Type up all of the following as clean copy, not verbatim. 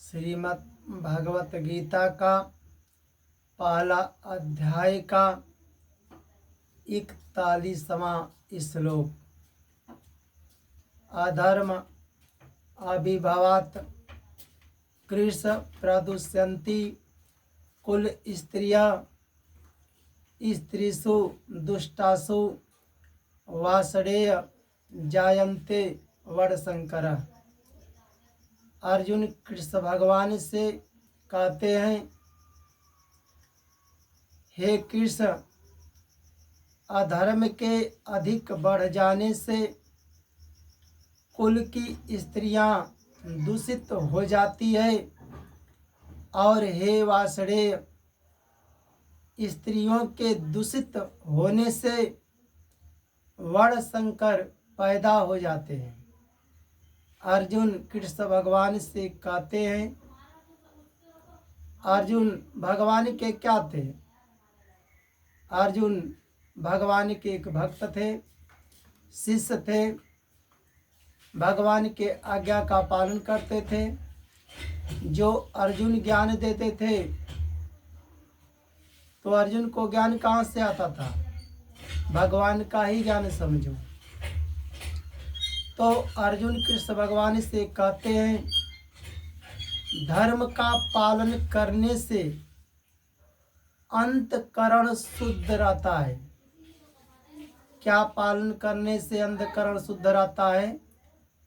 श्रीमद् भगवत गीता का पहला अध्याय का 41वां श्लोक। अधर्म अभिभवात् कृश प्रदुष्यन्ति कुल स्त्रियः स्त्रीषु दुष्टासु वासड़ेय जायन्ते वर्णशंकरः। अर्जुन कृष्ण भगवान से कहते हैं, हे कृष्ण, अधर्म के अधिक बढ़ जाने से कुल की स्त्रियां दूषित हो जाती है और हे वासड़ेय, स्त्रियों के दूषित होने से वर्णशंकर पैदा हो जाते हैं। अर्जुन कृष्ण भगवान से कहते हैं, अर्जुन भगवान के क्या थे? अर्जुन भगवान के एक भक्त थे, शिष्य थे, भगवान के आज्ञा का पालन करते थे। जो अर्जुन ज्ञान देते थे तो अर्जुन को ज्ञान कहाँ से आता था? भगवान का ही ज्ञान समझो। तो अर्जुन कृष्ण भगवान से कहते हैं, धर्म का पालन करने से अंतःकरण शुद्ध रहता है। क्या पालन करने से अंतःकरण शुद्ध रहता है?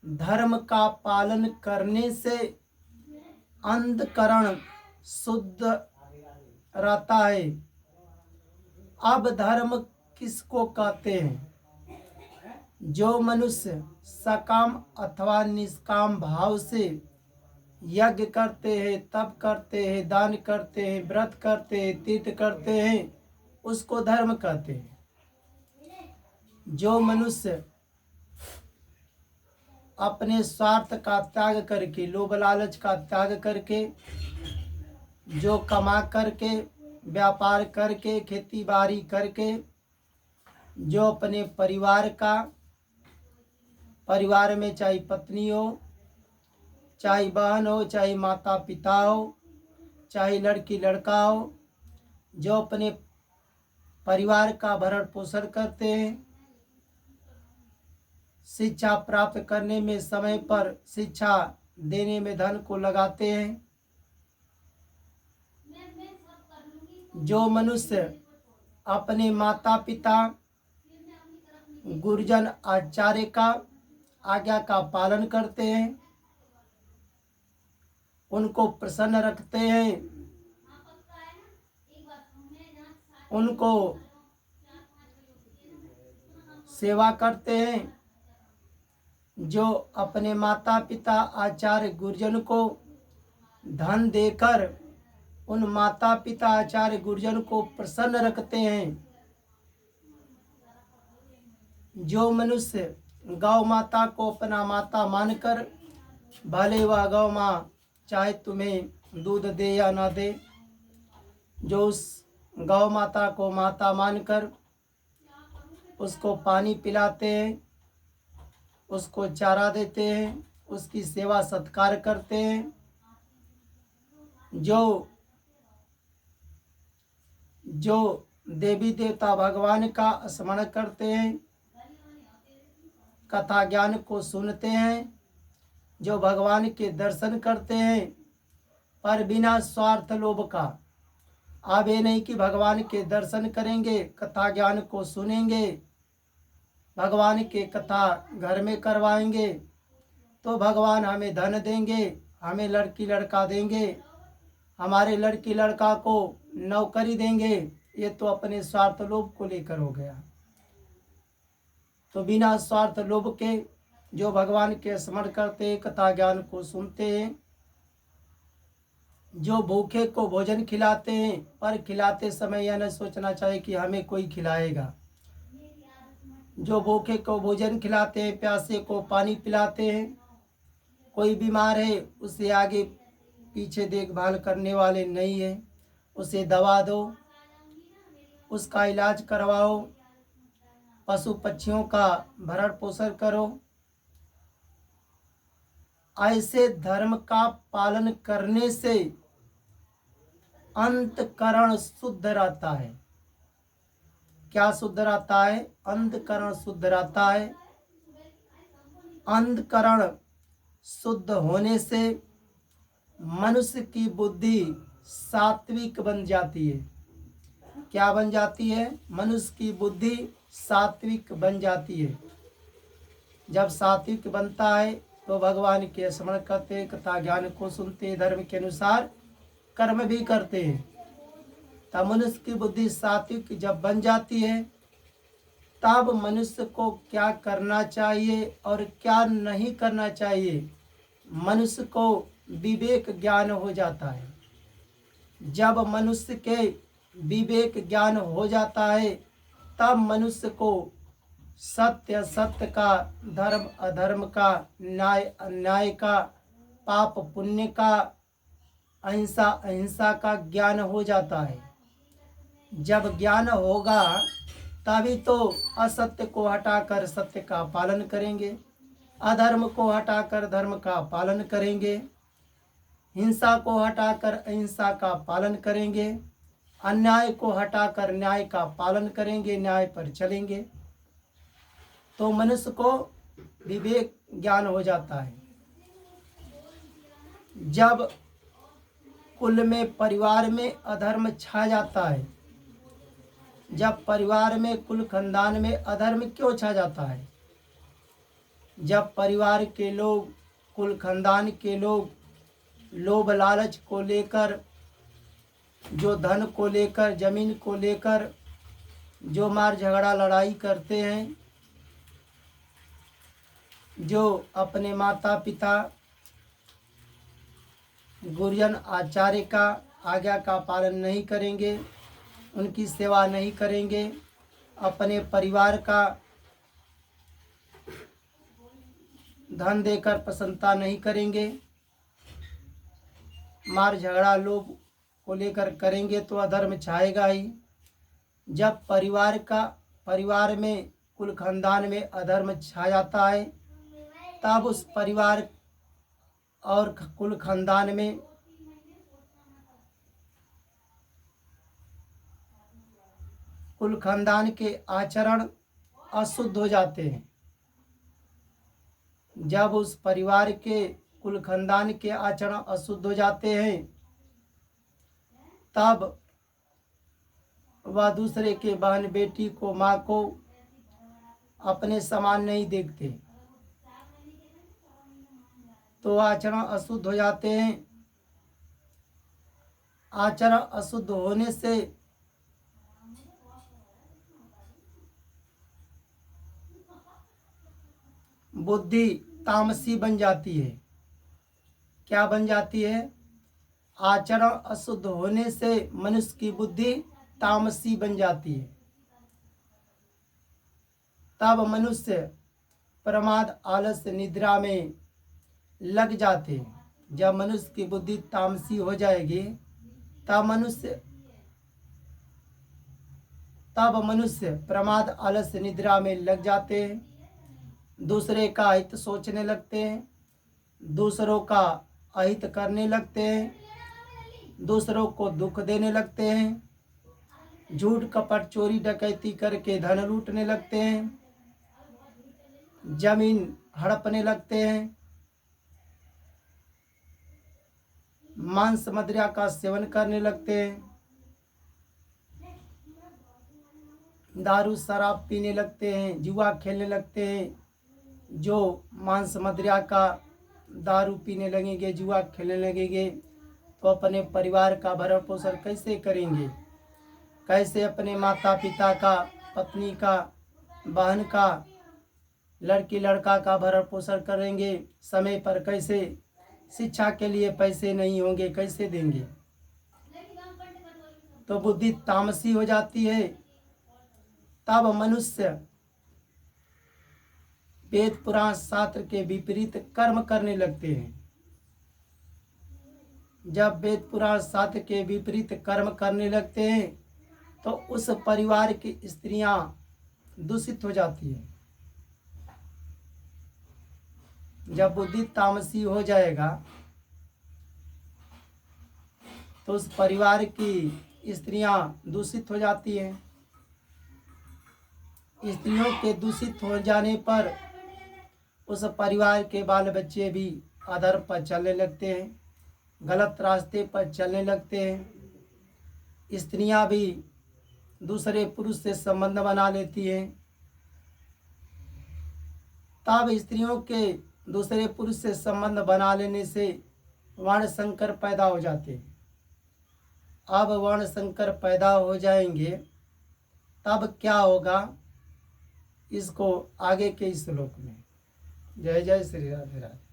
धर्म का पालन करने से अंतःकरण शुद्ध रहता है। अब धर्म किसको कहते हैं? जो मनुष्य सकाम अथवा निष्काम भाव से यज्ञ करते हैं, तप करते हैं, दान करते हैं, व्रत करते हैं, तीर्थ करते हैं, उसको धर्म कहते हैं। जो मनुष्य अपने स्वार्थ का त्याग करके, लोभ लालच का त्याग करके, जो कमा करके, व्यापार करके, खेती बाड़ी करके, जो अपने परिवार में चाहे पत्नी हो, चाहे बहन हो, चाहे माता पिता हो, चाहे लड़की लड़का हो, जो अपने परिवार का भरण पोषण करते हैं, शिक्षा प्राप्त करने में समय पर शिक्षा देने में धन को लगाते हैं, जो मनुष्य अपने माता पिता गुरुजन आचार्य का आज्ञा का पालन करते हैं, उनको प्रसन्न रखते हैं, उनको सेवा करते हैं, जो अपने माता पिता आचार्य गुरुजन को धन देकर उन माता पिता आचार्य गुरुजन को प्रसन्न रखते हैं, जो मनुष्य गौ माता को अपना माता मानकर, भले वह गौ माँ चाहे तुम्हें दूध दे या ना दे, जो उस गौ माता को माता मानकर उसको पानी पिलाते हैं, उसको चारा देते हैं, उसकी सेवा सत्कार करते हैं, जो देवी देवता भगवान का स्मरण करते हैं, कथा ज्ञान को सुनते हैं, जो भगवान के दर्शन करते हैं, पर बिना स्वार्थ लोभ का। अब ये नहीं कि भगवान के दर्शन करेंगे, कथा ज्ञान को सुनेंगे, भगवान के कथा घर में करवाएंगे तो भगवान हमें धन देंगे, हमें लड़की लड़का देंगे, हमारे लड़की लड़का को नौकरी देंगे। ये तो अपने स्वार्थ लोभ को लेकर हो गया। तो बिना स्वार्थ लोभ के जो भगवान के स्मरण करते, कथा ज्ञान को सुनते हैं, जो भूखे को भोजन खिलाते हैं, पर खिलाते समय यह न सोचना चाहिए कि हमें कोई खिलाएगा। जो भूखे को भोजन खिलाते हैं, प्यासे को पानी पिलाते हैं, कोई बीमार है उसे आगे पीछे देखभाल करने वाले नहीं है, उसे दवा दो, उसका इलाज करवाओ, पशु पक्षियों का भरण पोषण करो। ऐसे धर्म का पालन करने से अंतकरण शुद्ध रहता है। क्या शुद्ध रहता है? अंतकरण शुद्ध रहता है। अंतकरण शुद्ध होने से मनुष्य की बुद्धि सात्विक बन जाती है। क्या बन जाती है? मनुष्य की बुद्धि सात्विक बन जाती है। जब सात्विक बनता है तो भगवान के स्मरण करते, कथा ज्ञान को सुनते, धर्म के अनुसार कर्म भी करते हैं। तब मनुष्य की बुद्धि सात्विक जब बन जाती है तब मनुष्य को क्या करना चाहिए और क्या नहीं करना चाहिए, मनुष्य को विवेक ज्ञान हो जाता है। जब मनुष्य के विवेक ज्ञान हो जाता है तब मनुष्य को सत्य असत्य का, धर्म अधर्म का, न्याय अन्याय का, पाप पुण्य का, अहिंसा अहिंसा का ज्ञान हो जाता है। जब ज्ञान होगा तभी तो असत्य को हटाकर सत्य का पालन करेंगे, अधर्म को हटाकर धर्म का पालन करेंगे, हिंसा को हटाकर अहिंसा का पालन करेंगे, अन्याय को हटाकर न्याय का पालन करेंगे, न्याय पर चलेंगे। तो मनुष्य को विवेक ज्ञान हो जाता है। जब कुल में, परिवार में अधर्म छा जाता है, जब परिवार में, कुल खानदान में अधर्म क्यों छा जाता है? जब परिवार के लोग, कुल खानदान के लोग लोभ लालच को लेकर, जो धन को लेकर, जमीन को लेकर जो मार झगड़ा लड़ाई करते हैं, जो अपने माता पिता गुरुजन आचार्य का आज्ञा का पालन नहीं करेंगे, उनकी सेवा नहीं करेंगे, अपने परिवार का धन देकर प्रसन्नता नहीं करेंगे, मार झगड़ा लोभ को लेकर करेंगे तो अधर्म छाएगा ही। जब परिवार में, कुल खानदान में अधर्म छा जाता है तब उस परिवार और कुल खानदान में कुल खानदान के आचरण अशुद्ध हो जाते हैं। जब उस परिवार के, कुल खानदान के आचरण अशुद्ध हो जाते हैं तब वह दूसरे के बहन बेटी को, माँ को अपने समान नहीं देखते, तो आचरण अशुद्ध हो जाते हैं। आचरण अशुद्ध होने से बुद्धि तामसी बन जाती है। क्या बन जाती है? आचरण अशुद्ध होने से मनुष्य की बुद्धि तामसी बन जाती है। तब मनुष्य प्रमाद, आलस्य, निद्रा में लग जाते हैं। जब मनुष्य की बुद्धि तामसी हो जाएगी तब मनुष्य प्रमाद, आलस्य, निद्रा में लग जाते हैं, दूसरे का हित सोचने लगते हैं, दूसरों का अहित करने लगते हैं, दूसरों को दुख देने लगते हैं, झूठ कपट चोरी डकैती करके धन लूटने लगते हैं, जमीन हड़पने लगते हैं, मांस मदिरा का सेवन करने लगते हैं, दारू शराब पीने लगते हैं, जुआ खेलने लगते हैं। जो मांस मदिरा का दारू पीने लगेंगे, जुआ खेलने लगेंगे तो अपने परिवार का भरण पोषण कैसे करेंगे? कैसे अपने माता पिता का, पत्नी का, बहन का, लड़की लड़का का भरण पोषण करेंगे? समय पर कैसे? शिक्षा के लिए पैसे नहीं होंगे, कैसे देंगे? तो बुद्धि तामसी हो जाती है। तब मनुष्य वेद पुराण शास्त्र के विपरीत कर्म करने लगते हैं। जब वेद पुराण शास्त्र के विपरीत कर्म करने लगते हैं तो उस परिवार की स्त्रियां दूषित हो जाती हैं। जब बुद्धि तामसी हो जाएगा तो उस परिवार की स्त्रियां दूषित हो जाती हैं। स्त्रियों के दूषित हो जाने पर उस परिवार के बाल बच्चे भी अधर्म पर चलने लगते हैं, गलत रास्ते पर चलने लगते हैं। स्त्रियां भी दूसरे पुरुष से संबंध बना लेती हैं। तब स्त्रियों के दूसरे पुरुष से संबंध बना लेने से वर्ण संकर पैदा हो जाते हैं। अब वर्ण संकर पैदा हो जाएंगे तब क्या होगा, इसको आगे के श्लोक में। जय जय श्री राधे राधे।